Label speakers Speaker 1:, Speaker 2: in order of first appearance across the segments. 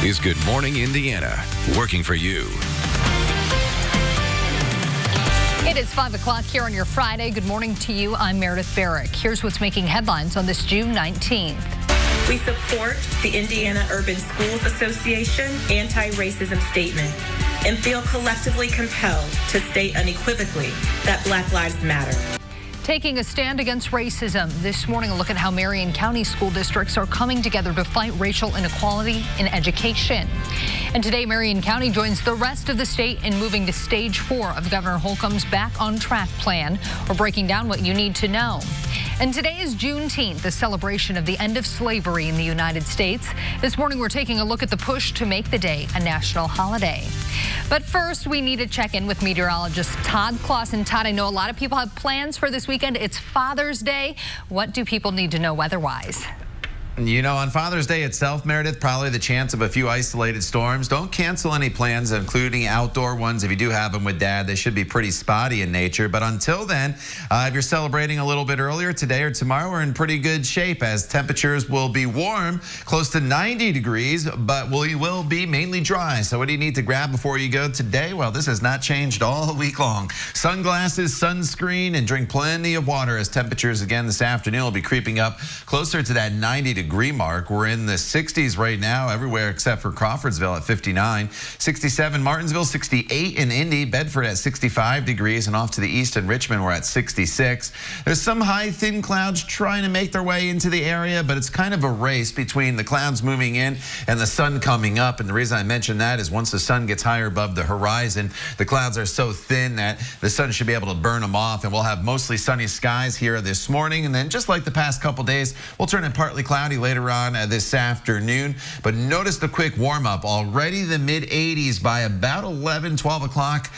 Speaker 1: is Good Morning Indiana, working for you.
Speaker 2: It is 5 o'clock here on your Friday. Good morning to you. I'm Meredith Barrick. Here's what's making headlines on this June 19th.
Speaker 3: We support the Indiana Urban Schools Association anti-racism statement and feel collectively compelled to state unequivocally that Black Lives Matter.
Speaker 2: Taking a stand against racism. This morning, a look at how Marion County school districts are coming together to fight racial inequality in education. And today, Marion County joins the rest of the state in moving to stage 4 of Governor Holcomb's Back on Track plan. We're breaking down what you need to know. And today is Juneteenth, the celebration of the end of slavery in the United States. This morning, we're taking a look at the push to make the day a national holiday. But first, we need to check in with meteorologist Todd Clausen. Todd, I know a lot of people have plans for this weekend. It's Father's Day. What do people need to know weather-wise?
Speaker 4: You know, on Father's Day itself, Meredith, probably the chance of a few isolated storms. Don't cancel any plans, including outdoor ones. If you do have them with Dad, they should be pretty spotty in nature. But until then, if you're celebrating a little bit earlier today or tomorrow, we're in pretty good shape as temperatures will be warm, close to 90 degrees, but we will be mainly dry. So what do you need to grab before you go today? Well, this has not changed all week long. Sunglasses, sunscreen, and drink plenty of water as temperatures again this afternoon will be creeping up closer to that 90 degree mark. We're in the 60s right now everywhere except for Crawfordsville at 59, 67 Martinsville, 68 in Indy, Bedford at 65 degrees, and off to the east in Richmond we're at 66. There's some high thin clouds trying to make their way into the area, but it's kind of a race between the clouds moving in and the sun coming up. And the reason I mention that is once the sun gets higher above the horizon, the clouds are so thin that the sun should be able to burn them off, and we'll have mostly sunny skies here this morning. And then just like the past couple days, we'll turn it partly cloudy later on this afternoon. But notice the quick warm up. Already the mid 80s by about 11, 12 o'clock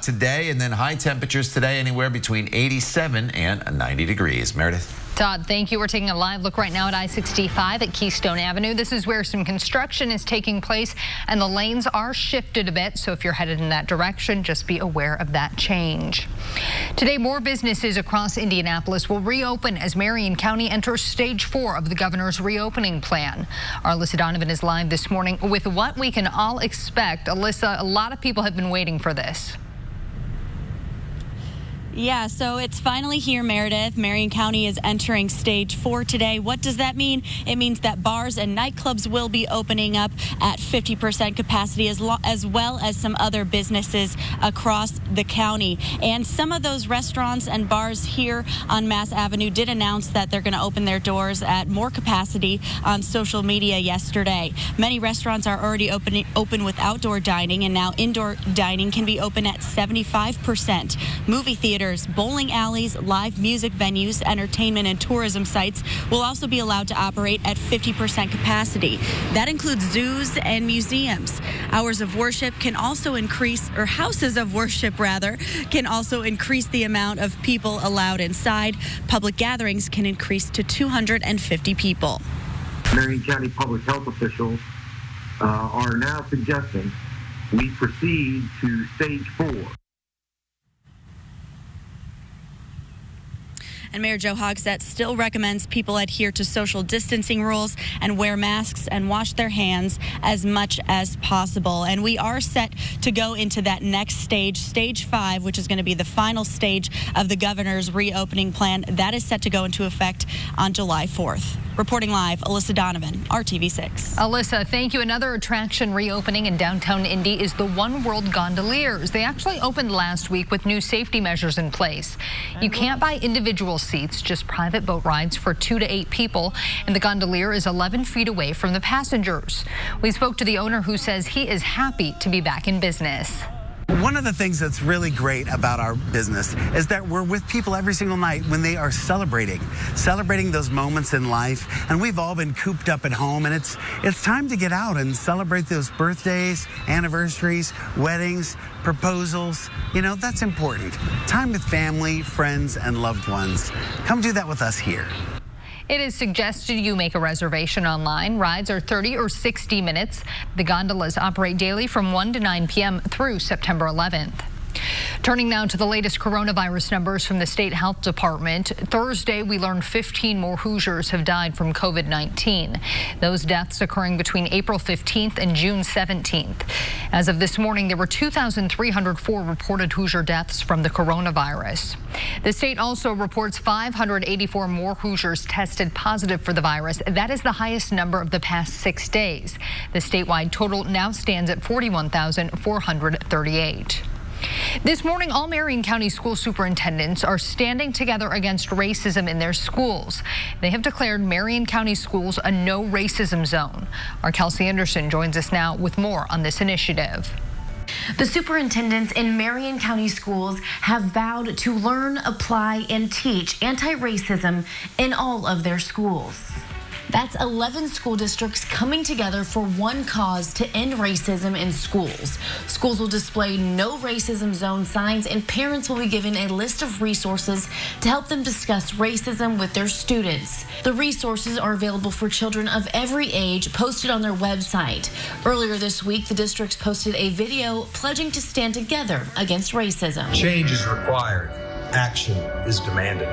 Speaker 4: today. And then high temperatures today anywhere between 87 and 90 degrees. Meredith.
Speaker 2: Todd, thank you. We're taking a live look right now at I-65 at Keystone Avenue. This is where some construction is taking place and the lanes are shifted a bit. So if you're headed in that direction, just be aware of that change. Today, more businesses across Indianapolis will reopen as Marion County enters stage 4 of the governor's reopening plan. Our Alyssa Donovan is live this morning with what we can all expect. Alyssa, a lot of people have been waiting for this.
Speaker 5: Yeah, so it's finally here, Meredith. Marion County is entering stage 4 today. What does that mean? It means that bars and nightclubs will be opening up at 50% capacity, as well as some other businesses across the county. And some of those restaurants and bars here on Mass Avenue did announce that they're going to open their doors at more capacity on social media yesterday. Many restaurants are already open with outdoor dining, and now indoor dining can be open at 75%. Movie theaters, bowling alleys, live music venues, entertainment and tourism sites will also be allowed to operate at 50% capacity. That includes zoos and museums. Hours of worship can also increase, or houses of worship rather, can also increase the amount of people allowed inside. Public gatherings can increase to 250 people.
Speaker 6: Marion County public health officials are now suggesting we proceed to stage 4.
Speaker 5: And Mayor Joe Hogsett still recommends people adhere to social distancing rules and wear masks and wash their hands as much as possible. And we are set to go into that next stage, stage 5, which is going to be the final stage of the governor's reopening plan. That is set to go into effect on July 4th. Reporting live, Alyssa Donovan, RTV6.
Speaker 2: Alyssa, thank you. Another attraction reopening in downtown Indy is the One World Gondoliers. They actually opened last week with new safety measures in place. You can't buy individual seats, just private boat rides for 2 to 8 people, and the gondolier is 11 feet away from the passengers. We spoke to the owner who says he is happy to be back in business.
Speaker 7: One of the things that's really great about our business is that we're with people every single night when they are celebrating those moments in life. And we've all been cooped up at home, and it's time to get out and celebrate those birthdays, anniversaries, weddings, proposals. You know, that's important. Time with family, friends, and loved ones. Come do that with us here.
Speaker 2: It is suggested you make a reservation online. Rides are 30 or 60 minutes. The gondolas operate daily from 1 to 9 p.m. through September 11th. Turning now to the latest coronavirus numbers from the state health department. Thursday, we learned 15 more Hoosiers have died from COVID-19. Those deaths occurring between April 15th and June 17th. As of this morning, there were 2,304 reported Hoosier deaths from the coronavirus. The state also reports 584 more Hoosiers tested positive for the virus. That is the highest number of the past 6 days. The statewide total now stands at 41,438. This morning, all Marion County school superintendents are standing together against racism in their schools. They have declared Marion County schools a no racism zone. Our Kelsey Anderson joins us now with more on this initiative.
Speaker 8: The superintendents in Marion County schools have vowed to learn, apply, and teach anti-racism in all of their schools. That's 11 school districts coming together for one cause to end racism in schools. Schools will display no racism zone signs, and parents will be given a list of resources to help them discuss racism with their students. The resources are available for children of every age, posted on their website. Earlier this week, the districts posted a video pledging to stand together against racism.
Speaker 9: Change is required. Action is demanded.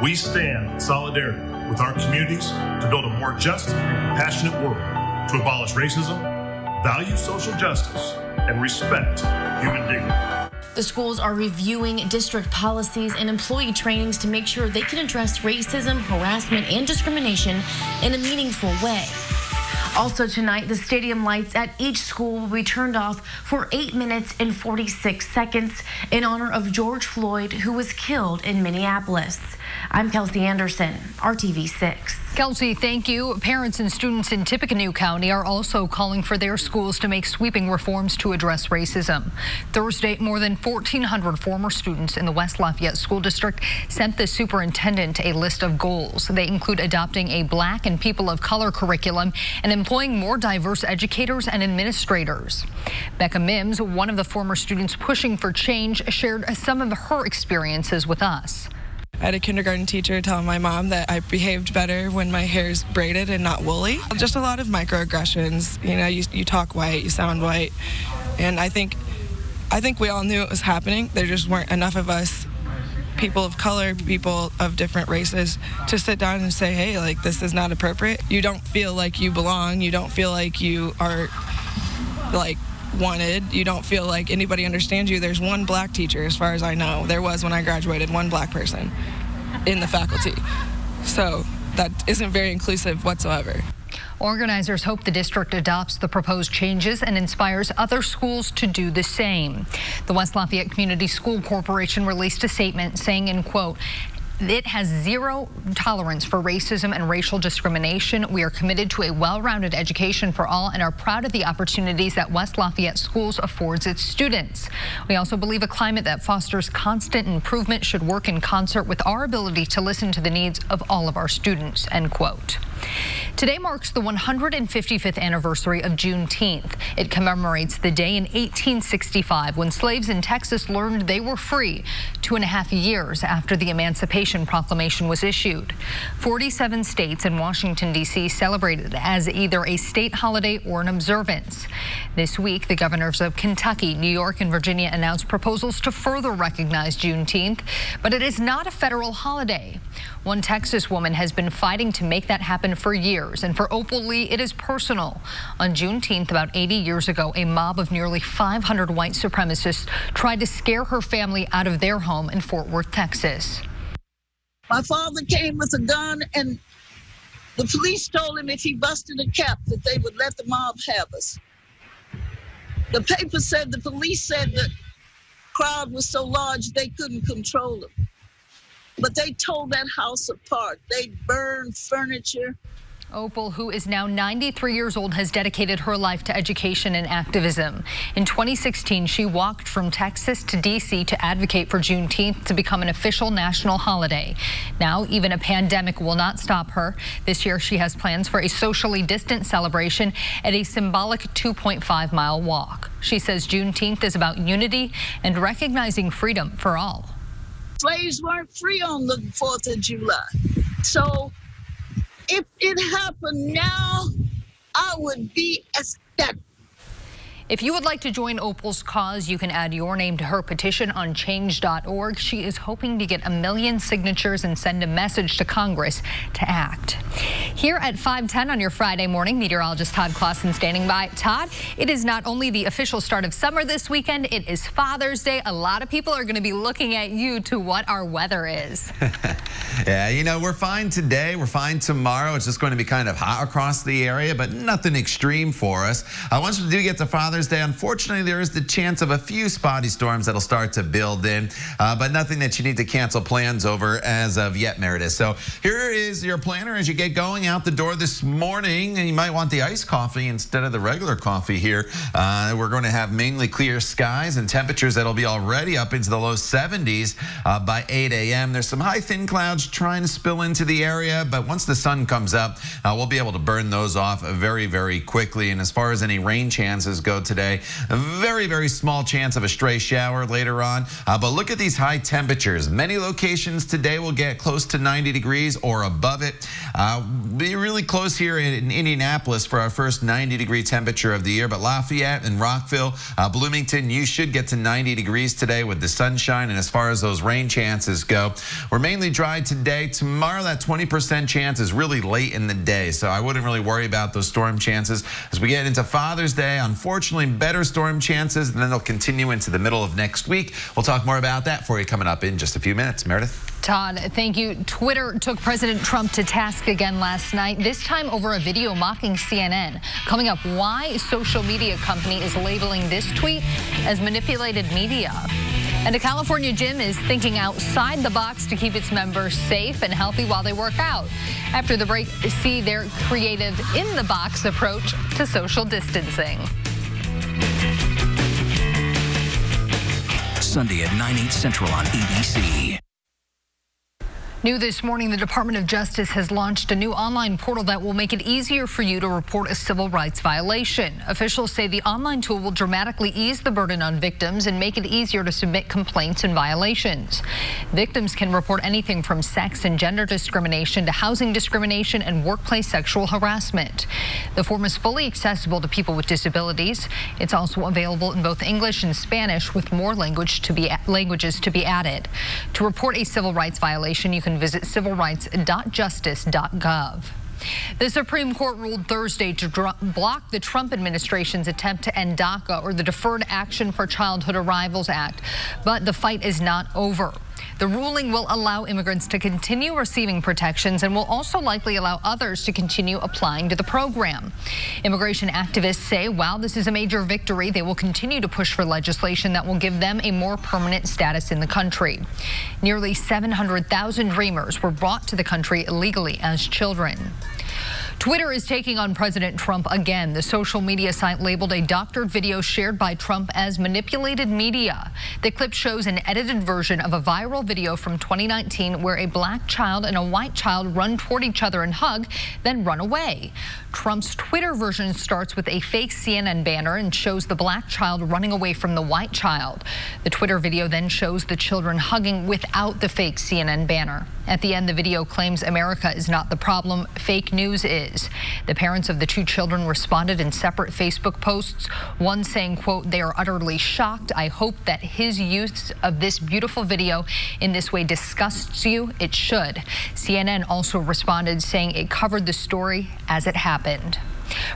Speaker 10: We stand in solidarity with our communities to build a more just and compassionate world, to abolish racism, value social justice, and respect human dignity.
Speaker 8: The schools are reviewing district policies and employee trainings to make sure they can address racism, harassment, and discrimination in a meaningful way. Also tonight, the stadium lights at each school will be turned off for 8 minutes and 46 seconds in honor of George Floyd, who was killed in Minneapolis. I'm Kelsey Anderson, RTV6.
Speaker 2: Kelsey, thank you. Parents and students in Tippecanoe County are also calling for their schools to make sweeping reforms to address racism. Thursday, more than 1,400 former students in the West Lafayette School District sent the superintendent a list of goals. They include adopting a Black and people of color curriculum and employing more diverse educators and administrators. Becca Mims, one of the former students pushing for change, shared some of her experiences with us.
Speaker 11: I had a kindergarten teacher tell my mom that I behaved better when my hair's braided and not woolly. Just a lot of microaggressions. You know, you talk white, you sound white. And I think we all knew it was happening. There just weren't enough of us, people of color, people of different races, to sit down and say, hey, like, this is not appropriate. You don't feel like you belong. You don't feel like you are, like, wanted. You don't feel like anybody understands you. There's one Black teacher, as far as I know. There was when I graduated, one Black person in the faculty. So that isn't very inclusive whatsoever.
Speaker 2: Organizers hope the district adopts the proposed changes and inspires other schools to do the same. The West Lafayette Community School Corporation released a statement saying, in quote, "It has zero tolerance for racism and racial discrimination. We are committed to a well-rounded education for all and are proud of the opportunities that West Lafayette Schools affords its students. We also believe a climate that fosters constant improvement should work in concert with our ability to listen to the needs of all of our students," end quote. Today marks the 155th anniversary of Juneteenth. It commemorates the day in 1865 when slaves in Texas learned they were free, 2.5 years after the Emancipation Proclamation was issued. 47 states and Washington, D.C. celebrate it as either a state holiday or an observance. This week, the governors of Kentucky, New York, and Virginia announced proposals to further recognize Juneteenth, but it is not a federal holiday. One Texas woman has been fighting to make that happen for years, and for Opal Lee, it is personal. On Juneteenth, about 80 years ago, a mob of nearly 500 white supremacists tried to scare her family out of their home in Fort Worth, Texas.
Speaker 12: My father came with a gun, and the police told him if he busted a cap that they would let the mob have us. The paper said, the police said the crowd was so large they couldn't control them. But they tore that house apart. They burned furniture.
Speaker 2: Opal, who is now 93 years old, has dedicated her life to education and activism. In 2016, she walked from Texas to D.C. to advocate for Juneteenth to become an official national holiday. Now, even a pandemic will not stop her. This year, she has plans for a socially distant celebration at a symbolic 2.5-mile walk. She says Juneteenth is about unity and recognizing freedom for all.
Speaker 12: Slaves weren't free on the 4th of July. So if it happened now, I would be ecstatic.
Speaker 2: If you would like to join Opal's cause, you can add your name to her petition on change.org. She is hoping to get 1 million signatures and send a message to Congress to act. Here at 5:10 on your Friday morning, meteorologist Todd Clausen standing by. Todd, it is not only the official start of summer this weekend, it is Father's Day. A lot of people are going to be looking at you to what our weather is.
Speaker 4: Yeah, you know, we're fine today. We're fine tomorrow. It's just going to be kind of hot across the area, but nothing extreme for us. Once we do get to Father's Day, unfortunately, there is the chance of a few spotty storms that'll start to build in, but nothing that you need to cancel plans over as of yet, Meredith. So here is your planner as you get going out the door this morning, and you might want the iced coffee instead of the regular coffee here. We're going to have mainly clear skies and temperatures that'll be already up into the low 70s by 8 a.m. There's some high thin clouds trying to spill into the area, but once the sun comes up, we'll be able to burn those off very, very quickly. And as far as any rain chances go today, a very, very small chance of a stray shower later on. But look at these high temperatures. Many locations today will get close to 90 degrees or above it. Be really close here in Indianapolis for our first 90-degree temperature of the year. But Lafayette and Rockville, Bloomington, you should get to 90 degrees today with the sunshine. And as far as those rain chances go, we're mainly dry today. Tomorrow, that 20% chance is really late in the day. So I wouldn't really worry about those storm chances. As we get into Father's Day, unfortunately, better storm chances, and then they'll continue into the middle of next week. We'll talk more about that for you coming up in just a few minutes. Meredith?
Speaker 2: Todd, thank you. Twitter took President Trump to task again last night, this time over a video mocking CNN. Coming up, why social media company is labeling this tweet as manipulated media. And a California gym is thinking outside the box to keep its members safe and healthy while they work out. After the break, see their creative in-the-box approach to social distancing.
Speaker 1: Sunday at 9/8 Central on ABC.
Speaker 2: New this morning, the Department of Justice has launched a new online portal that will make it easier for you to report a civil rights violation. Officials say the online tool will dramatically ease the burden on victims and make it easier to submit complaints and violations. Victims can report anything from sex and gender discrimination to housing discrimination and workplace sexual harassment. The form is fully accessible to people with disabilities. It's also available in both English and Spanish, with more languages to be added. To report a civil rights violation, you can visit civilrights.justice.gov. The Supreme Court ruled Thursday to block the Trump administration's attempt to end Daca, or the Deferred Action for Childhood Arrivals Act. But the fight is not over. The ruling will allow immigrants to continue receiving protections and will also likely allow others to continue applying to the program. Immigration activists say while this is a major victory, they will continue to push for legislation that will give them a more permanent status in the country. Nearly 700,000 Dreamers were brought to the country illegally as children. Twitter is taking on President Trump again. The social media site labeled a doctored video shared by Trump as manipulated media. The clip shows an edited version of a viral video from 2019 where a black child and a white child run toward each other and hug, then run away. Trump's Twitter version starts with a fake CNN banner and shows the black child running away from the white child. The Twitter video then shows the children hugging without the fake CNN banner. At the end, the video claims America is not the problem, fake news is. The parents of the two children responded in separate Facebook posts, one saying, quote, "They are utterly shocked. I hope that his use of this beautiful video in this way disgusts you. It should." CNN also responded saying it covered the story as it happened.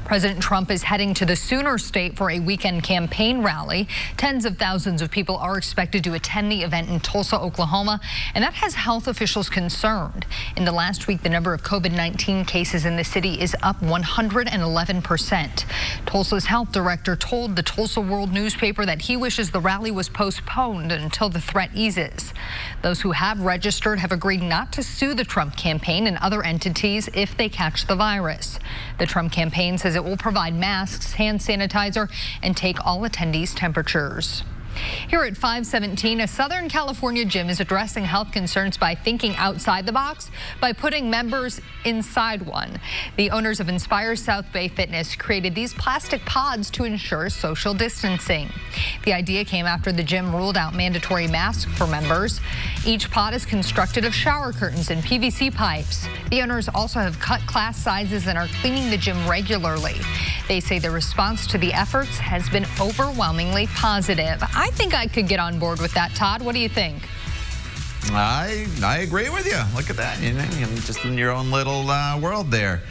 Speaker 2: President Trump is heading to the Sooner State for a weekend campaign rally. Tens of thousands of people are expected to attend the event in Tulsa, Oklahoma, and that has health officials concerned. In the last week, the number of COVID-19 cases in the city is up 111%. Tulsa's health director told the Tulsa World newspaper that he wishes the rally was postponed until the threat eases. Those who have registered have agreed not to sue the Trump campaign and other entities if they catch the virus. The Trump campaign says it will provide masks, hand sanitizer, and take all attendees' temperatures. Here at 517, a Southern California gym is addressing health concerns by thinking outside the box by putting members inside one. The owners of Inspire South Bay Fitness created these plastic pods to ensure social distancing. The idea came after the gym ruled out mandatory masks for members. Each pod is constructed of shower curtains and PVC pipes. The owners also have cut class sizes and are cleaning the gym regularly. They say the response to the efforts has been overwhelmingly positive. I think I could get on board with that, Todd. What do you think?
Speaker 4: I agree with you. Look at that. You're just in your own little world there.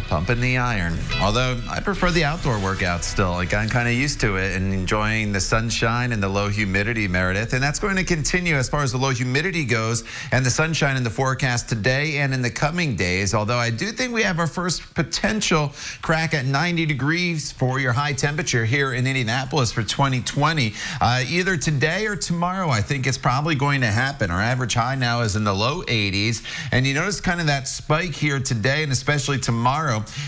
Speaker 4: Pumping the iron. Although I prefer the outdoor workouts still. Like, I'm kind of used to it and enjoying the sunshine and the low humidity, Meredith. And that's going to continue as far as the low humidity goes and the sunshine in the forecast today and in the coming days. Although I do think we have our first potential crack at 90 degrees for your high temperature here in Indianapolis for 2020. Either today or tomorrow, I think it's probably going to happen. Our average high now is in the low 80s. And you notice kind of that spike here today and especially tomorrow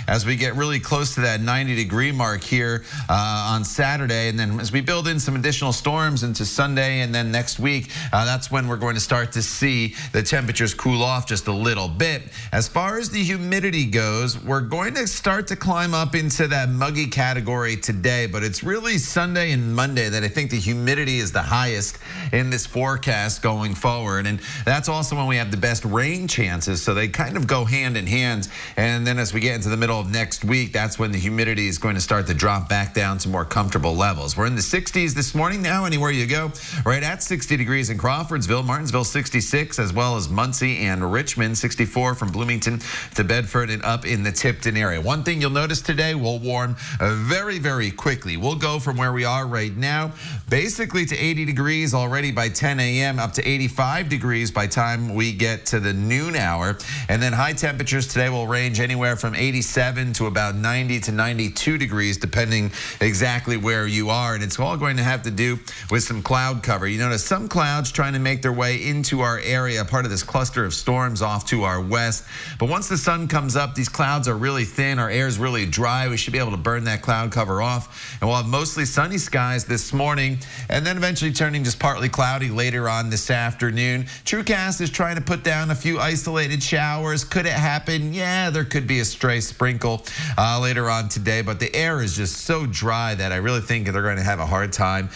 Speaker 4: as we get really close to that 90-degree mark here on Saturday. And then as we build in some additional storms into Sunday and then next week, that's when we're going to start to see the temperatures cool off just a little bit. As far as the humidity goes, we're going to start to climb up into that muggy category today, but it's really Sunday and Monday that I think the humidity is the highest in this forecast going forward. And that's also when we have the best rain chances, so they kind of go hand in hand. And then as we get into the middle of next week, that's when the humidity is going to start to drop back down to more comfortable levels. We're in the 60s this morning now, anywhere you go. Right at 60 degrees in Crawfordsville, Martinsville 66, as well as Muncie and Richmond 64 from Bloomington to Bedford and up in the Tipton area. One thing you'll notice today, we'll warm very, very quickly. We'll go from where we are right now, basically to 80 degrees already by 10 a.m., up to 85 degrees by time we get to the noon hour. And then high temperatures today will range anywhere from 87 to about 90 to 92 degrees, depending exactly where you are. And it's all going to have to do with some cloud cover. You notice some clouds trying to make their way into our area, part of this cluster of storms off to our west. But once the sun comes up, these clouds are really thin. Our air is really dry. We should be able to burn that cloud cover off. And we'll have mostly sunny skies this morning, and then eventually turning just partly cloudy later on this afternoon. TrueCast is trying to put down a few isolated showers. Could it happen? Yeah, there could be a stray sprinkle later on today, but the air is just so dry that I really think they're going to have a hard time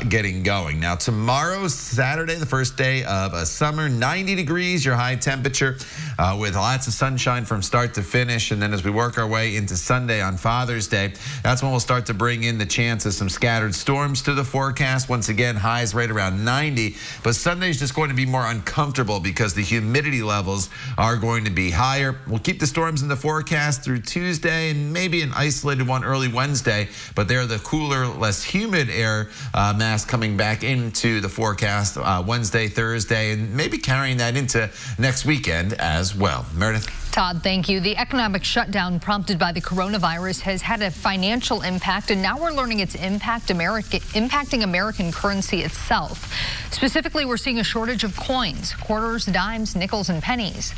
Speaker 4: getting going. Now tomorrow, Saturday, the first day of a summer, 90 degrees, your high temperature with lots of sunshine from start to finish. And then as we work our way into Sunday on Father's Day, that's when we'll start to bring in the chance of some scattered storms to the forecast. Once again, highs right around 90, but Sunday's just going to be more uncomfortable because the humidity levels are going to be higher. We'll keep the storms in the forecast through Tuesday and maybe an isolated one early Wednesday, but they're the cooler, less humid air mass coming back into the forecast Wednesday, Thursday, and maybe carrying that into next weekend as well. Meredith?
Speaker 2: Todd, thank you. The economic shutdown prompted by the coronavirus has had a financial impact, and now we're learning its impacting American currency itself. Specifically, we're seeing a shortage of coins, quarters, dimes, nickels, and pennies.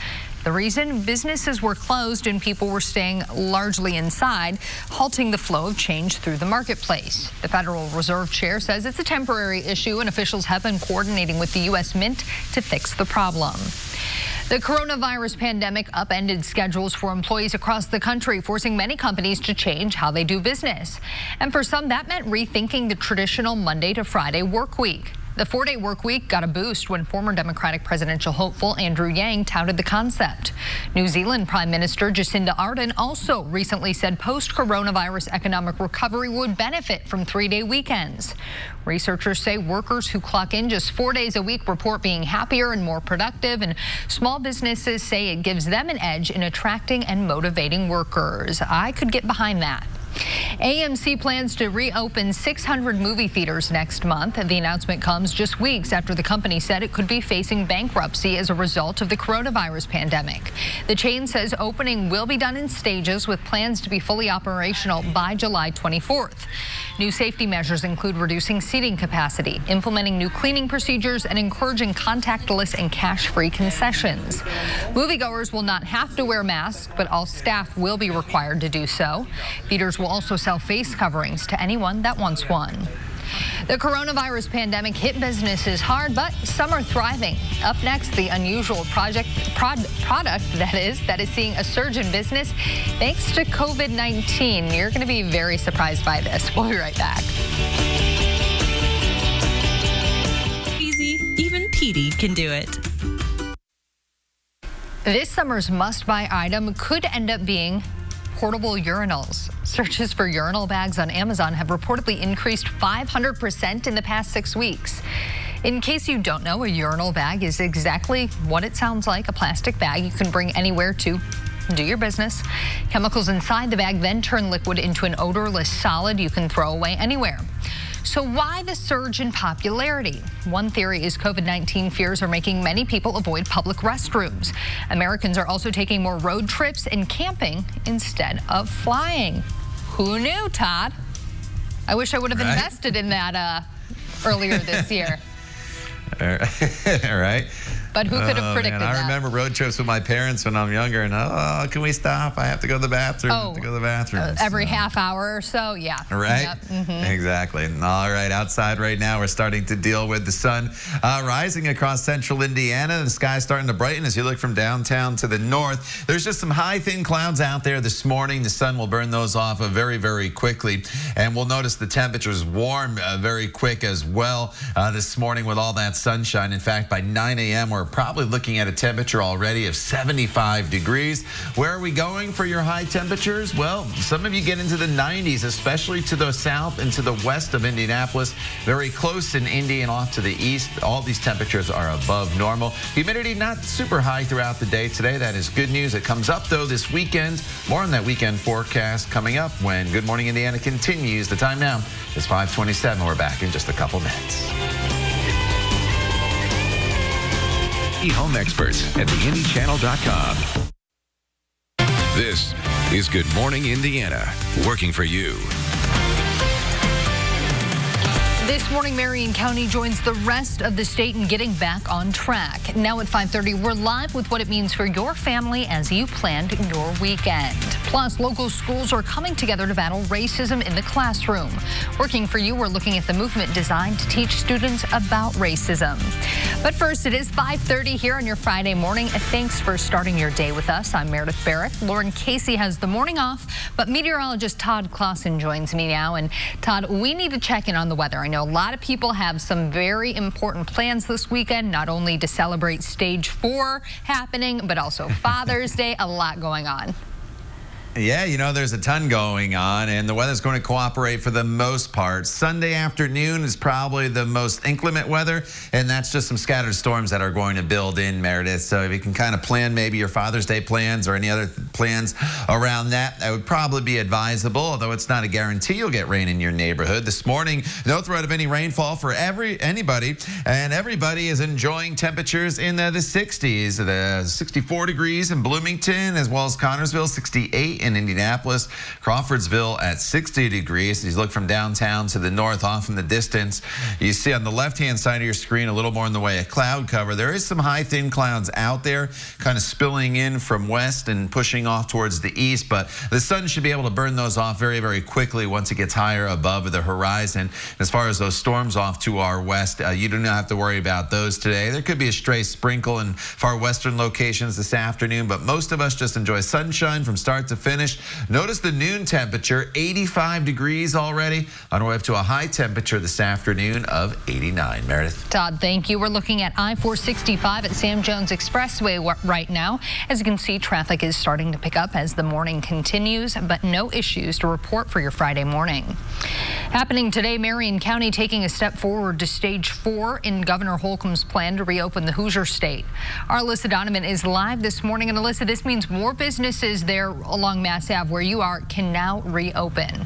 Speaker 2: The reason? Businesses were closed and people were staying largely inside, halting the flow of change through the marketplace. The Federal Reserve Chair says it's a temporary issue and officials have been coordinating with the U.S. Mint to fix the problem. The coronavirus pandemic upended schedules for employees across the country, forcing many companies to change how they do business. And for some, that meant rethinking the traditional Monday to Friday work week. The 4-day work week got a boost when former Democratic presidential hopeful Andrew Yang touted the concept. New Zealand Prime Minister Jacinda Ardern also recently said post-coronavirus economic recovery would benefit from 3-day weekends. Researchers say workers who clock in just 4 days a week report being happier and more productive, and small businesses say it gives them an edge in attracting and motivating workers. I could get behind that. AMC plans to reopen 600 movie theaters next month. The announcement comes just weeks after the company said it could be facing bankruptcy as a result of the coronavirus pandemic. The chain says opening will be done in stages with plans to be fully operational by July 24th. New safety measures include reducing seating capacity, implementing new cleaning procedures, and encouraging contactless and cash-free concessions. Moviegoers will not have to wear masks, but all staff will be required to do so. Theaters will also sell face coverings to anyone that wants one. The coronavirus pandemic hit businesses hard, but some are thriving. Up next, the unusual product that is seeing a surge in business thanks to COVID-19. You're going to be very surprised by this. We'll be right back.
Speaker 13: Easy, even Petey can do it.
Speaker 2: This summer's must-buy item could end up being portable urinals. Searches for urinal bags on Amazon have reportedly increased 500% in the past 6 weeks. In case you don't know, a urinal bag is exactly what it sounds like, a plastic bag you can bring anywhere to do your business. Chemicals inside the bag then turn liquid into an odorless solid you can throw away anywhere. So why the surge in popularity? One theory is COVID-19 fears are making many people avoid public restrooms. Americans are also taking more road trips and camping instead of flying. Who knew, Todd? I wish I would have invested in that earlier this year.
Speaker 4: All right.
Speaker 2: But who could have predicted that?
Speaker 4: I remember road trips with my parents when I'm younger, and can we stop? I have to go to the bathroom.
Speaker 2: Every half hour or so, yeah.
Speaker 4: Right?
Speaker 2: Yep. Mm-hmm.
Speaker 4: Exactly. All right, outside right now, we're starting to deal with the sun rising across central Indiana. The sky's starting to brighten as you look from downtown to the north. There's just some high, thin clouds out there this morning. The sun will burn those off very, very quickly. And we'll notice the temperatures warm very quick as well this morning with all that sunshine. In fact, by 9 a.m., we're probably looking at a temperature already of 75 degrees. Where are we going for your high temperatures? Well, some of you get into the 90s, especially to the south and to the west of Indianapolis. Very close in Indy and off to the east. All these temperatures are above normal. Humidity not super high throughout the day today. That is good news. It comes up, though, this weekend. More on that weekend forecast coming up when Good Morning Indiana continues. The time now is 5:27. We're back in just a couple minutes.
Speaker 14: Home experts at theindychannel.com. This is Good Morning Indiana, working for you.
Speaker 2: This morning, Marion County joins the rest of the state in getting back on track. Now at 5:30, we're live with what it means for your family as you planned your weekend. Plus, local schools are coming together to battle racism in the classroom. Working for you, we're looking at the movement designed to teach students about racism. But first, it is 5:30 here on your Friday morning. Thanks for starting your day with us. I'm Meredith Barrett. Lauren Casey has the morning off, but meteorologist Todd Clausen joins me now. And Todd, we need to check in on the weather. I know a lot of people have some very important plans this weekend, not only to celebrate Stage 4 happening, but also Father's Day, a lot going on.
Speaker 4: Yeah, you know, there's a ton going on, and the weather's going to cooperate for the most part. Sunday afternoon is probably the most inclement weather, and that's just some scattered storms that are going to build in, Meredith. So if you can kind of plan maybe your Father's Day plans or any other plans around that, that would probably be advisable, although it's not a guarantee you'll get rain in your neighborhood. This morning, no threat of any rainfall for anybody, and everybody is enjoying temperatures in the 60s. The 64 degrees in Bloomington, as well as Connersville, 68 in Indianapolis, Crawfordsville at 60 degrees. As you look from downtown to the north, off in the distance, you see on the left-hand side of your screen a little more in the way of cloud cover. There is some high, thin clouds out there, kind of spilling in from west and pushing off towards the east, but the sun should be able to burn those off very, very quickly once it gets higher above the horizon. As far as those storms off to our west, you do not have to worry about those today. There could be a stray sprinkle in far western locations this afternoon, but most of us just enjoy sunshine from start to finish. Notice the noon temperature, 85 degrees already, on our way up to a high temperature this afternoon of 89. Meredith.
Speaker 2: Todd, thank you. We're looking at I-465 at Sam Jones Expressway right now. As you can see, traffic is starting to pick up as the morning continues, but no issues to report for your Friday morning. Happening today, Marion County taking a step forward to Stage 4 in Governor Holcomb's plan to reopen the Hoosier State. Our Alyssa Donovan is live this morning, and Alyssa, this means more businesses there along Mass Ave where you are can now reopen.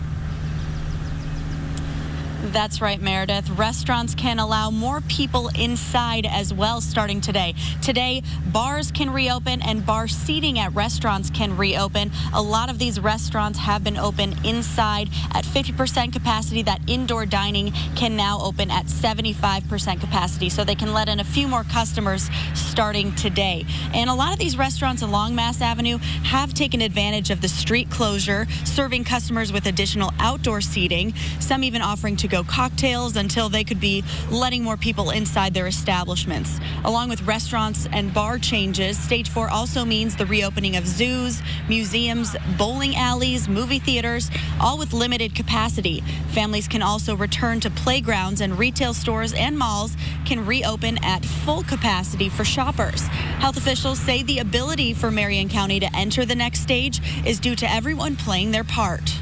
Speaker 5: That's right, Meredith. Restaurants can allow more people inside as well starting today. Today, bars can reopen and bar seating at restaurants can reopen. A lot of these restaurants have been open inside at 50% capacity. That indoor dining can now open at 75% capacity, so they can let in a few more customers starting today. And a lot of these restaurants along Mass Avenue have taken advantage of the street closure, serving customers with additional outdoor seating, some even offering to-go to-go cocktails until they could be letting more people inside their establishments. Along with restaurants and bar changes, Stage 4 also means the reopening of zoos, museums, bowling alleys, movie theaters, all with limited capacity. Families can also return to playgrounds, and retail stores and malls can reopen at full capacity for shoppers. Health officials say the ability for Marion County to enter the next stage is due to everyone playing their part.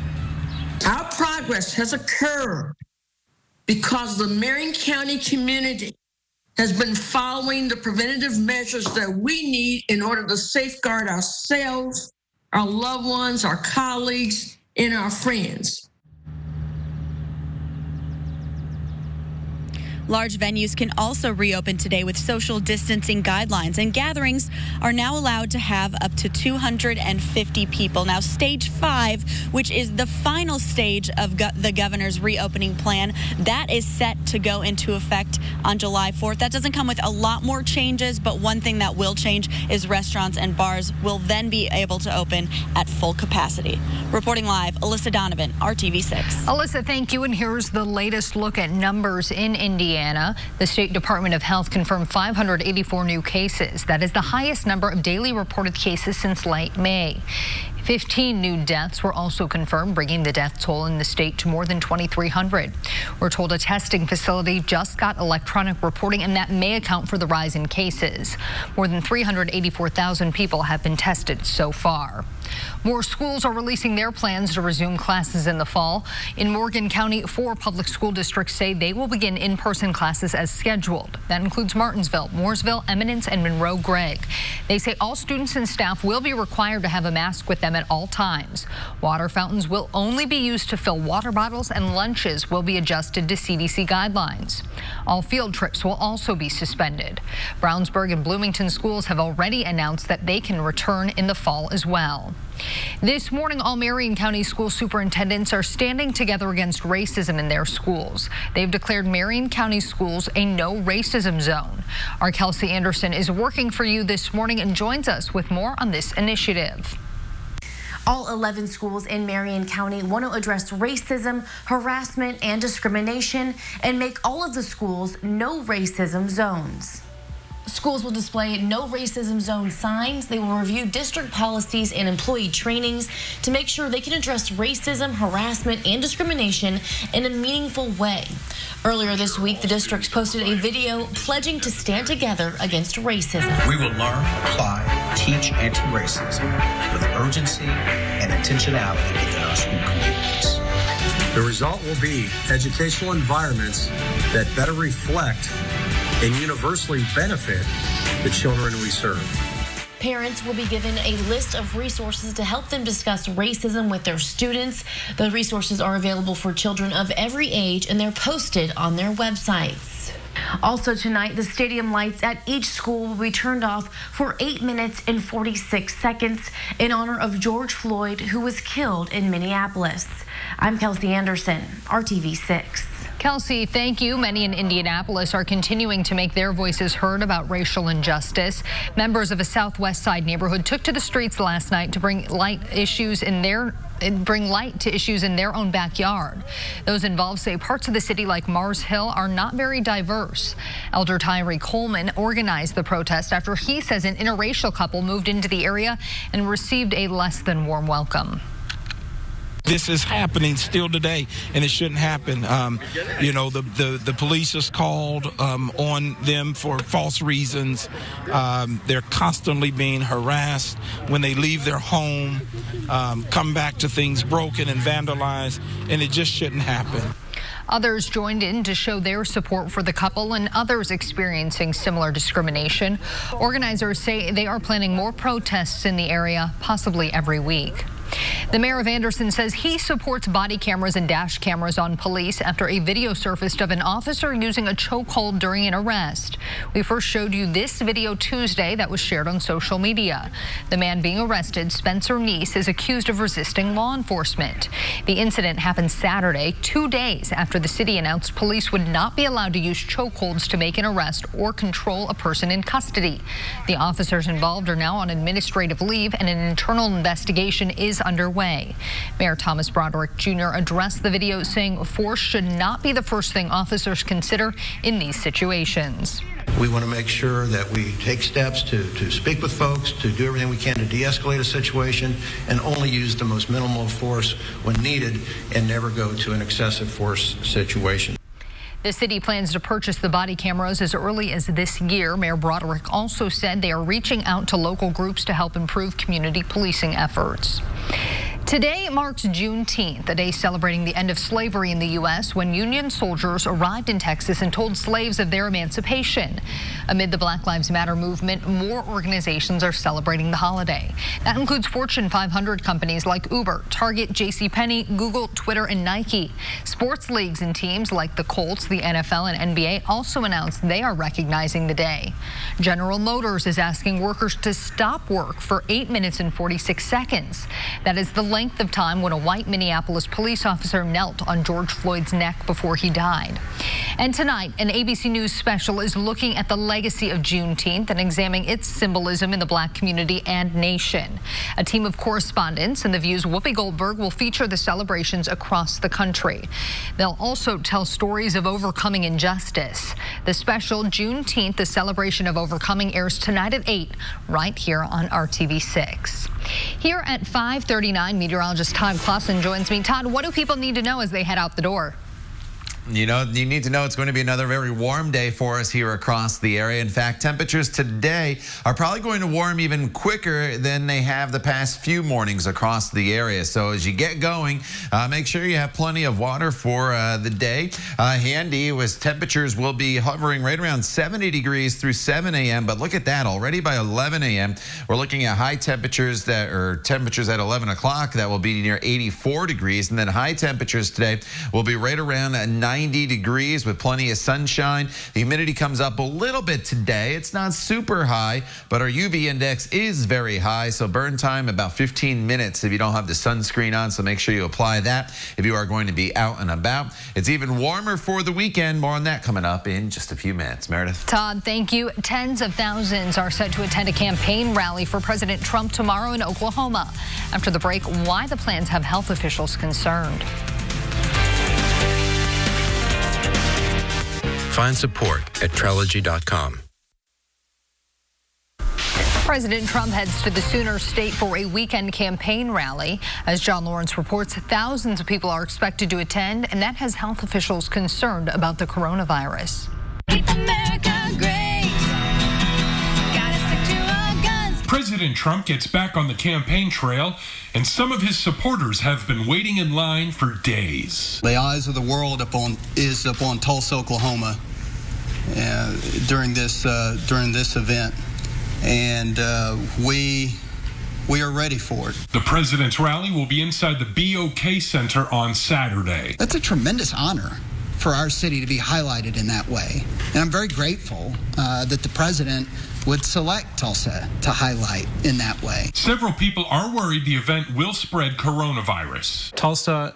Speaker 15: Our progress has occurred because the Marion County community has been following the preventative measures that we need in order to safeguard ourselves, our loved ones, our colleagues, and our friends.
Speaker 5: Large venues can also reopen today with social distancing guidelines, and gatherings are now allowed to have up to 250 people. Now, Stage 5, which is the final stage of the governor's reopening plan, that is set to go into effect on July 4th. That doesn't come with a lot more changes, but one thing that will change is restaurants and bars will then be able to open at full capacity. Reporting live, Alyssa Donovan, RTV6.
Speaker 2: Alyssa, thank you. And here's the latest look at numbers in Indiana. The State Department of Health confirmed 584 new cases. That is the highest number of daily reported cases since late May. 15 new deaths were also confirmed, bringing the death toll in the state to more than 2,300. We're told a testing facility just got electronic reporting, and that may account for the rise in cases. More than 384,000 people have been tested so far. More schools are releasing their plans to resume classes in the fall. In Morgan County, 4 public school districts say they will begin in-person classes as scheduled. That includes Martinsville, Mooresville, Eminence, and Monroe Gregg. They say all students and staff will be required to have a mask with them at all times. Water fountains will only be used to fill water bottles, and lunches will be adjusted to CDC guidelines. All field trips will also be suspended. Brownsburg and Bloomington schools have already announced that they can return in the fall as well. This morning, all Marion County school superintendents are standing together against racism in their schools. They've declared Marion County schools a no racism zone. Our Kelsey Anderson is working for you this morning and joins us with more on this initiative.
Speaker 8: All 11 schools in Marion County want to address racism, harassment, and discrimination and make all of the schools no racism zones. Schools will display no racism zone signs. They will review district policies and employee trainings to make sure they can address racism, harassment, and discrimination in a meaningful way. Earlier this week, the districts posted a video pledging to stand together against racism.
Speaker 9: We will learn, apply, teach anti-racism with urgency and intentionality within our school communities.
Speaker 16: The result will be educational environments that better reflect and universally benefit the children we serve.
Speaker 8: Parents will be given a list of resources to help them discuss racism with their students. The resources are available for children of every age, and they're posted on their websites. Also tonight, the stadium lights at each school will be turned off for 8 minutes and 46 seconds in honor of George Floyd, who was killed in Minneapolis. I'm Kelsey Anderson, RTV6.
Speaker 2: Kelsey, thank you. Many in Indianapolis are continuing to make their voices heard about racial injustice. Members of a Southwest Side neighborhood took to the streets last night to bring light to issues in their own backyard. Those involved say parts of the city like Mars Hill are not very diverse. Elder Tyree Coleman organized the protest after he says an interracial couple moved into the area and received a less than warm welcome.
Speaker 17: This is happening still today, and it shouldn't happen. The police is called on them for false reasons. They're constantly being harassed when they leave their home, come back to things broken and vandalized, and it just shouldn't happen.
Speaker 2: Others joined in to show their support for the couple and others experiencing similar discrimination. Organizers say they are planning more protests in the area, possibly every week. The mayor of Anderson says he supports body cameras and dash cameras on police after a video surfaced of an officer using a chokehold during an arrest. We first showed you this video Tuesday that was shared on social media. The man being arrested, Spencer Neese, is accused of resisting law enforcement. The incident happened Saturday, 2 days after the city announced police would not be allowed to use chokeholds to make an arrest or control a person in custody. The officers involved are now on administrative leave, and an internal investigation is underway. Mayor Thomas Broderick Jr. addressed the video, saying force should not be the first thing officers consider in these situations.
Speaker 9: We want to make sure that we take steps to speak with folks, to do everything we can to de-escalate a situation, and only use the most minimal force when needed and never go to an excessive force situation.
Speaker 2: The city plans to purchase the body cameras as early as this year. Mayor Broderick also said they are reaching out to local groups to help improve community policing efforts. Today marks Juneteenth, a day celebrating the end of slavery in the U.S. when Union soldiers arrived in Texas and told slaves of their emancipation. Amid the Black Lives Matter movement, more organizations are celebrating the holiday. That includes Fortune 500 companies like Uber, Target, JCPenney, Google, Twitter, and Nike. Sports leagues and teams like the Colts, the NFL, and NBA also announced they are recognizing the day. General Motors is asking workers to stop work for 8 minutes and 46 seconds. That is the length of time when a white Minneapolis police officer knelt on George Floyd's neck before he died. And tonight, an ABC News special is looking at the legacy of Juneteenth and examining its symbolism in the Black community and nation. A team of correspondents and The View's Whoopi Goldberg will feature the celebrations across the country. They'll also tell stories of overcoming injustice. The special Juneteenth, the celebration of overcoming, airs tonight at 8 right here on RTV6. Here at 5:39, meteorologist Todd Clausen joins me. Todd, what do people need to know as they head out the door?
Speaker 4: You need to know it's going to be another very warm day for us here across the area. In fact, temperatures today are probably going to warm even quicker than they have the past few mornings across the area. So as you get going, make sure you have plenty of water for the day. Handy with temperatures will be hovering right around 70 degrees through 7 a.m. But look at that, already by 11 a.m. we're looking at high temperatures at 11 o'clock that will be near 84 degrees. And then high temperatures today will be right around 90 degrees with plenty of sunshine. The humidity comes up a little bit today. It's not super high, but our UV index is very high. So burn time about 15 minutes if you don't have the sunscreen on. So make sure you apply that if you are going to be out and about. It's even warmer for the weekend. More on that coming up in just a few minutes. Meredith.
Speaker 2: Todd, thank you. Tens of thousands are set to attend a campaign rally for President Trump tomorrow in Oklahoma. After the break, why the plans have health officials concerned.
Speaker 14: Find support at Trelegy.com.
Speaker 2: President Trump heads to the Sooner State for a weekend campaign rally. As John Lawrence reports, thousands of people are expected to attend, and that has health officials concerned about the coronavirus.
Speaker 18: Keep America great. Gotta stick to our guns. President Trump gets back on the campaign trail, and some of his supporters have been waiting in line for days.
Speaker 19: The eyes of the world is upon Tulsa, Oklahoma, during this event, and we are ready for it.
Speaker 18: The president's rally will be inside the BOK Center on Saturday.
Speaker 19: That's a tremendous honor for our city to be highlighted in that way, and I'm very grateful that the president would select Tulsa to highlight in that way.
Speaker 18: Several people are worried the event will spread coronavirus.
Speaker 20: Tulsa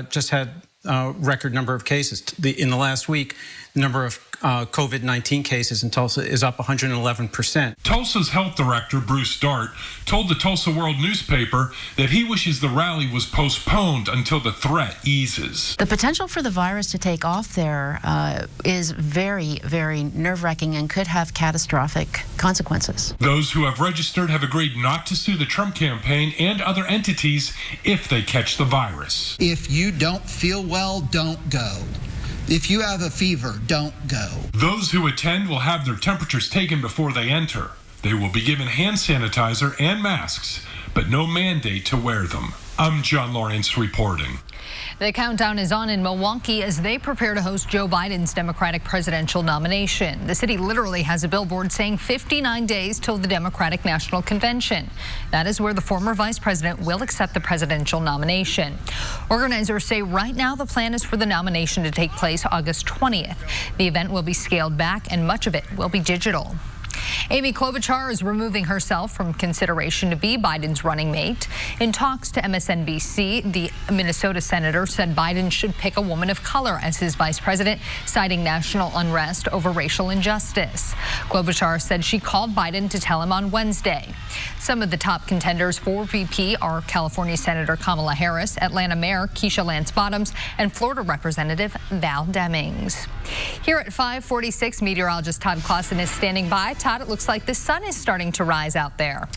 Speaker 20: just had a record number of cases. In the last week, the number of COVID-19 cases in Tulsa is up 111%.
Speaker 18: Tulsa's health director, Bruce Dart, told the Tulsa World newspaper that he wishes the rally was postponed until the threat eases.
Speaker 21: The potential for the virus to take off there is very, very nerve-wracking and could have catastrophic consequences.
Speaker 18: Those who have registered have agreed not to sue the Trump campaign and other entities if they catch the virus.
Speaker 19: If you don't feel well, don't go. If you have a fever, don't go.
Speaker 18: Those who attend will have their temperatures taken before they enter. They will be given hand sanitizer and masks, but no mandate to wear them. I'm John Lawrence reporting.
Speaker 2: The countdown is on in Milwaukee as they prepare to host Joe Biden's Democratic presidential nomination. The city literally has a billboard saying 59 days till the Democratic National Convention. That is where the former vice president will accept the presidential nomination. Organizers say right now the plan is for the nomination to take place August 20th. The event will be scaled back and much of it will be digital. Amy Klobuchar is removing herself from consideration to be Biden's running mate. In talks to MSNBC, the Minnesota senator said Biden should pick a woman of color as his vice president, citing national unrest over racial injustice. Klobuchar said she called Biden to tell him on Wednesday. Some of the top contenders for VP are California Senator Kamala Harris, Atlanta Mayor Keisha Lance Bottoms, and Florida Representative Val Demings. Here at 5:46, meteorologist Todd Clausen is standing by. Todd, it looks like the sun is starting to rise out there.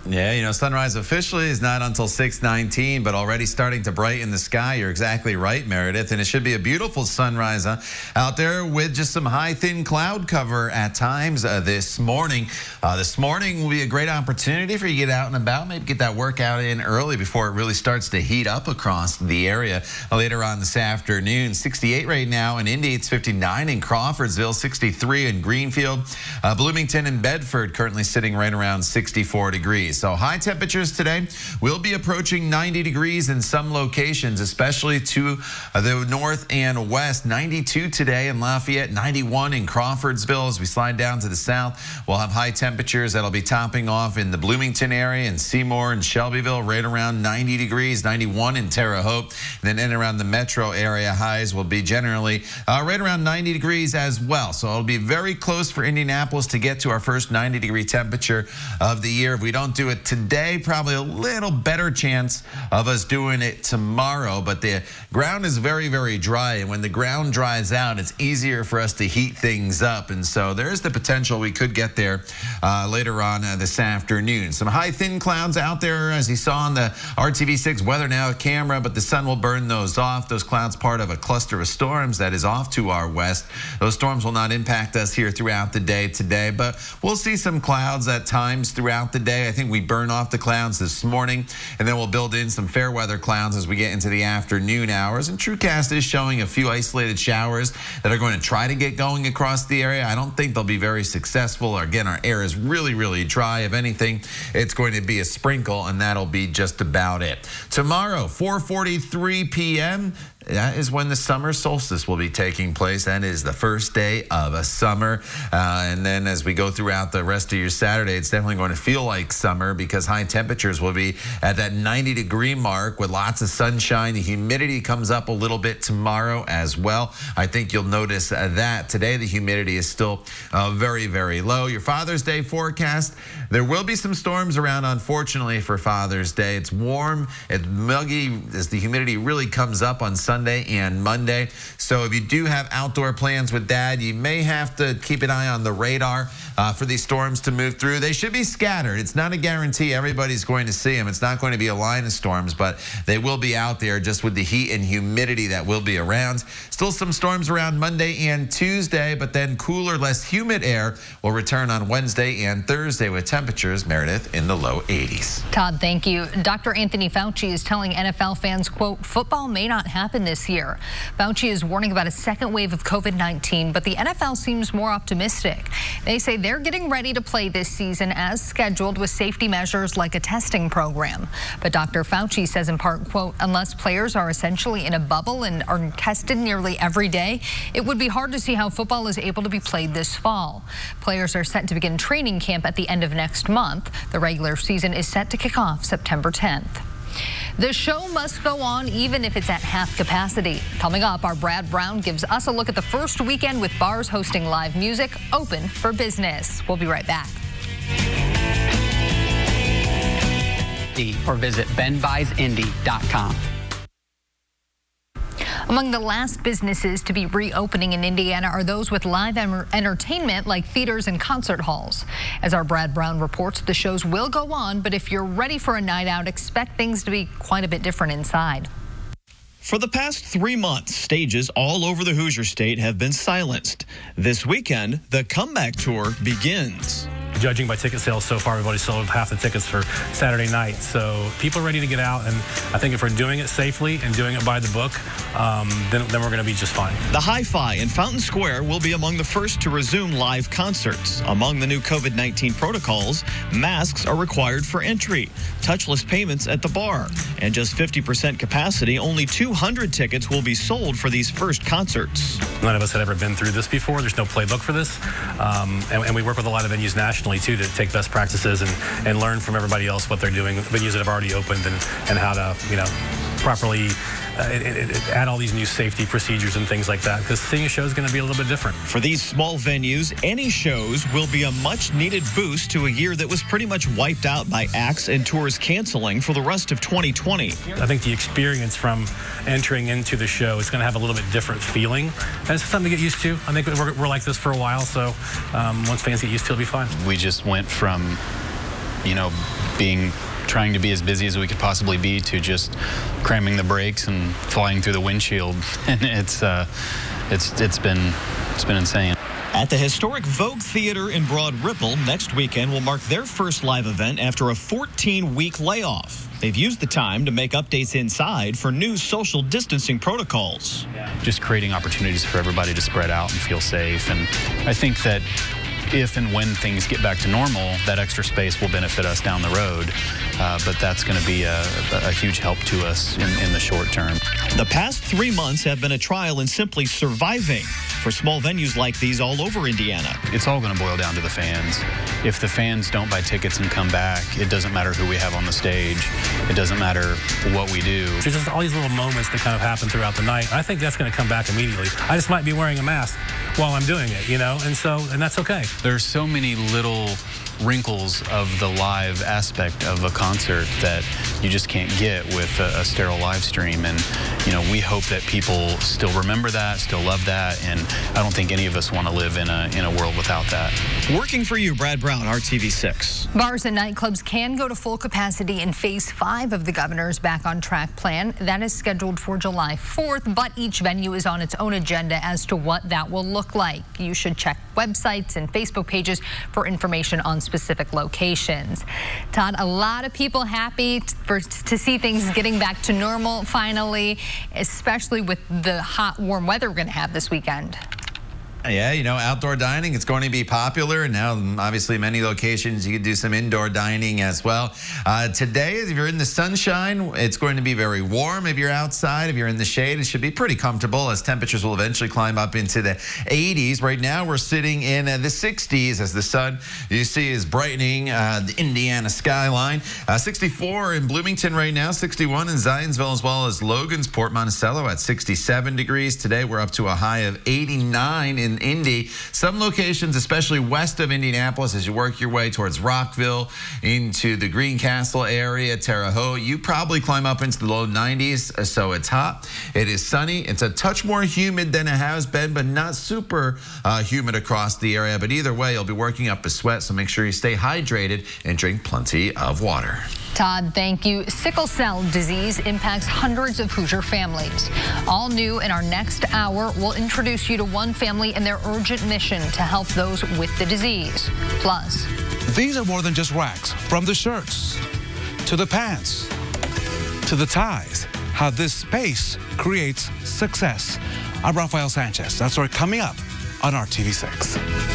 Speaker 4: Yeah, sunrise officially is not until 6:19, but already starting to brighten the sky. You're exactly right, Meredith, and it should be a beautiful sunrise out there with just some high, thin cloud cover at times this morning. This morning will be a great opportunity for you to get out and about, maybe get that workout in early before it really starts to heat up across the area. Later on this afternoon, 68 right now in Indy, it's 59 in Crawfordsville, 63 in Greenfield, Bloomington and Bedford currently sitting right around 64 degrees. So high temperatures today will be approaching 90 degrees in some locations, especially to the north and west. 92 today in Lafayette, 91 in Crawfordsville. As we slide down to the south, we'll have high temperatures that'll be topping off in the Bloomington area and Seymour and Shelbyville, right around 90 degrees, 91 in Terre Haute. And then in around the metro area, highs will be generally right around 90 degrees as well. So it'll be very close for Indianapolis to get to our first 90-degree temperature of the year. If we don't do it today, probably a little better chance of us doing it tomorrow, but the ground is very, very dry, and when the ground dries out, it's easier for us to heat things up, and so there's the potential we could get there later on this afternoon. Some high, thin clouds out there, as you saw on the RTV6 Weather Now camera, but the sun will burn those off. Those clouds part of a cluster of storms that is off to our west. Those storms will not impact us here throughout the day today, but we'll see some clouds at times throughout the day. I think we burn off the clouds this morning, and then we'll build in some fair weather clouds as we get into the afternoon hours. And TrueCast is showing a few isolated showers that are going to try to get going across the area. I don't think they'll be very successful. Again, our air is really, really dry. If anything, it's going to be a sprinkle, and that'll be just about it. Tomorrow, 4:43 p.m., that is when the summer solstice will be taking place. That is the first day of a summer. And then as we go throughout the rest of your Saturday, it's definitely going to feel like summer because high temperatures will be at that 90-degree mark with lots of sunshine. The humidity comes up a little bit tomorrow as well. I think you'll notice that. Today, the humidity is still very, very low. Your Father's Day forecast, there will be some storms around, unfortunately, for Father's Day. It's warm, it's muggy as the humidity really comes up on Sunday and Monday. So if you do have outdoor plans with Dad, you may have to keep an eye on the radar for these storms to move through. They should be scattered. It's not a guarantee everybody's going to see them. It's not going to be a line of storms, but they will be out there just with the heat and humidity that will be around. Still some storms around Monday and Tuesday, but then cooler, less humid air will return on Wednesday and Thursday with temperatures, Meredith, in the low 80s.
Speaker 2: Todd, thank you. Dr. Anthony Fauci is telling NFL fans, quote, football may not happen this year. Fauci is warning about a second wave of COVID-19, but the NFL seems more optimistic. They say they're getting ready to play this season as scheduled with safety measures like a testing program. But Dr. Fauci says in part, quote, unless players are essentially in a bubble and are tested nearly every day, it would be hard to see how football is able to be played this fall. Players are set to begin training camp at the end of next month. The regular season is set to kick off September 10th. The show must go on even if it's at half capacity. Coming up, our Brad Brown gives us a look at the first weekend with bars hosting live music open for business. We'll be right back.
Speaker 3: Or visit benbuysindy.com.
Speaker 2: Among the last businesses to be reopening in Indiana are those with live entertainment like theaters and concert halls. As our Brad Brown reports, the shows will go on, but if you're ready for a night out, expect things to be quite a bit different inside.
Speaker 22: For the past 3 months, stages all over the Hoosier State have been silenced. This weekend, the comeback tour begins.
Speaker 23: Judging by ticket sales so far, we've already sold half the tickets for Saturday night. So people are ready to get out, and I think if we're doing it safely and doing it by the book, then we're going to be just fine.
Speaker 22: The Hi-Fi in Fountain Square will be among the first to resume live concerts. Among the new COVID-19 protocols, masks are required for entry, touchless payments at the bar, and just 50% capacity. Only 200 tickets will be sold for these first concerts.
Speaker 23: None of us had ever been through this before. There's no playbook for this. And we work with a lot of venues nationally, too, to take best practices and learn from everybody else what they're doing, venues that have already opened, and how to, properly add all these new safety procedures and things like that, because seeing a show is going to be a little bit different.
Speaker 22: For these small venues, any shows will be a much-needed boost to a year that was pretty much wiped out by acts and tours canceling for the rest of 2020.
Speaker 23: I think the experience from entering into the show is going to have a little bit different feeling, and it's something to get used to. I think we're like this for a while, so once fans get used to it, it'll be fine.
Speaker 6: We just went from, trying to be as busy as we could possibly be to just cramming the brakes and flying through the windshield, and it's been insane.
Speaker 22: At the historic Vogue Theater in Broad Ripple, next weekend will mark their first live event after a 14-week layoff. They've used the time to make updates inside for new social distancing protocols.
Speaker 6: Just creating opportunities for everybody to spread out and feel safe, and I think that if and when things get back to normal, that extra space will benefit us down the road, but that's going to be a huge help to us in the short term.
Speaker 22: The past 3 months have been a trial in simply surviving for small venues like these all over Indiana.
Speaker 6: It's all going to boil down to the fans. If the fans don't buy tickets and come back, it doesn't matter who we have on the stage. It doesn't matter what we do.
Speaker 23: There's just all these little moments that kind of happen throughout the night. I think that's going to come back immediately. I just might be wearing a mask while I'm doing it, and that's okay.
Speaker 6: There's so many little wrinkles of the live aspect of a concert that you just can't get with a sterile live stream, and we hope that people still remember that, still love that, and I don't think any of us want to live in a world without that.
Speaker 22: Working for you, Brad Brown, RTV6.
Speaker 2: Bars and nightclubs can go to full capacity in Phase 5 of the governor's Back on Track plan. That is scheduled for July 4th, but each venue is on its own agenda as to what that will look like. You should check websites and Facebook pages for information on specific locations. Todd, a lot of people happy to see things getting back to normal finally, especially with the hot, warm weather we're going to have this weekend.
Speaker 4: Yeah, outdoor dining, it's going to be popular. And now, obviously, many locations, you can do some indoor dining as well. Today, if you're in the sunshine, it's going to be very warm. If you're outside, if you're in the shade, it should be pretty comfortable as temperatures will eventually climb up into the 80s. Right now, we're sitting in the 60s as the sun, you see, is brightening the Indiana skyline. 64 in Bloomington right now, 61 in Zionsville, as well as Logansport, Monticello at 67 degrees. Today, we're up to a high of 89 in Indy. Some locations, especially west of Indianapolis, as you work your way towards Rockville, into the Greencastle area, Terre Haute, you probably climb up into the low 90s, so it's hot. It is sunny. It's a touch more humid than it has been, but not super humid across the area. But either way, you'll be working up a sweat, so make sure you stay hydrated and drink plenty of water.
Speaker 2: Todd, thank you. Sickle cell disease impacts hundreds of Hoosier families. All new in our next hour, we'll introduce you to one family and their urgent mission to help those with the disease. Plus,
Speaker 7: these are more than just rags. From the shirts, to the pants, to the ties, how this space creates success. I'm Rafael Sanchez. That's what's coming up on RTV6.